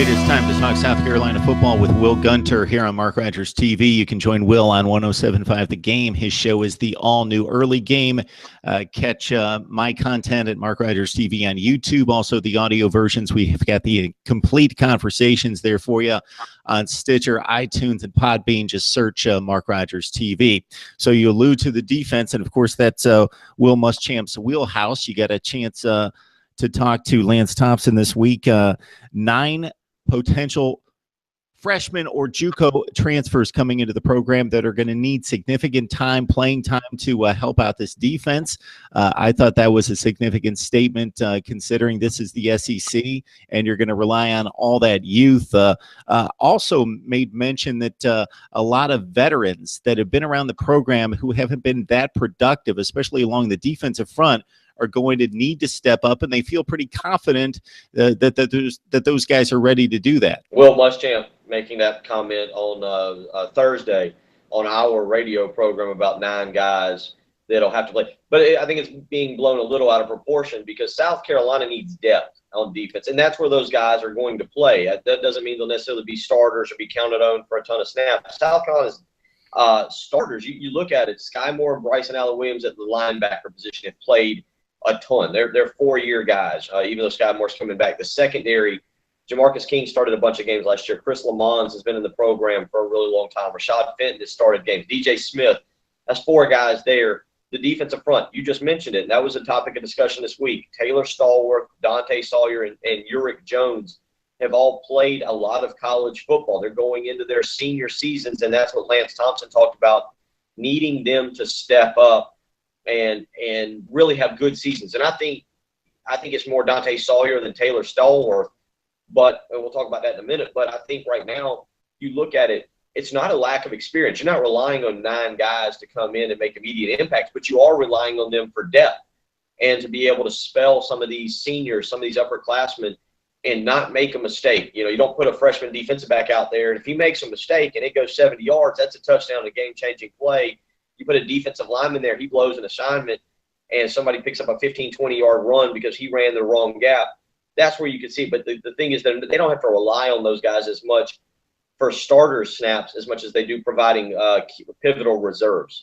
It is time to talk South Carolina football with Will Gunter here on Mark Rogers TV. You can join Will on 107.5 The Game. His show is the all-new Early Game. Catch my content at Mark Rogers TV on YouTube. Also, the audio versions. We have got the complete conversations there for you on Stitcher, iTunes, and Podbean. Just search Mark Rogers TV. So you allude to the defense, and of course, that's Will Muschamp's wheelhouse. You got a chance to talk to Lance Thompson this week. 9 potential freshmen or JUCO transfers coming into the program that are going to need significant playing time to help out this defense. I thought that was a significant statement considering this is the SEC and you're going to rely on all that youth. Also made mention that a lot of veterans that have been around the program who haven't been that productive, especially along the defensive front, are going to need to step up, and they feel pretty confident that those guys are ready to do that. Will Muschamp making that comment on Thursday on our radio program about 9 guys that'll have to play. But I think it's being blown a little out of proportion because South Carolina needs depth on defense, and that's where those guys are going to play. That doesn't mean they'll necessarily be starters or be counted on for a ton of snaps. South Carolina's starters, you look at it, Sky Moore and Bryson Allen Williams at the linebacker position have played a ton. They're 4-year guys, even though Sky Moore's coming back. The secondary, Jamarcus King started a bunch of games last year. Chris Lamons has been in the program for a really long time. Rashad Fenton has started games. DJ Smith, that's 4 guys there. The defensive front, you just mentioned it. That was a topic of discussion this week. Taylor Stallworth, Dante Sawyer, and Uric Jones have all played a lot of college football. They're going into their senior seasons, and that's what Lance Thompson talked about, needing them to step up and really have good seasons. And I think it's more Dante Sawyer than Taylor Stallworth, but we'll talk about that in a minute. But I think right now you look at it, it's not a lack of experience. You're not relying on 9 guys to come in and make immediate impacts, but you are relying on them for depth and to be able to spell some of these seniors, some of these upperclassmen, and not make a mistake. You don't put a freshman defensive back out there, and if he makes a mistake and it goes 70 yards, that's a touchdown, a game-changing play. You put a defensive lineman there, he blows an assignment, and somebody picks up a 15, 20-yard run because he ran the wrong gap. That's where you can see. But the thing is that they don't have to rely on those guys as much for starter snaps as much as they do providing pivotal reserves.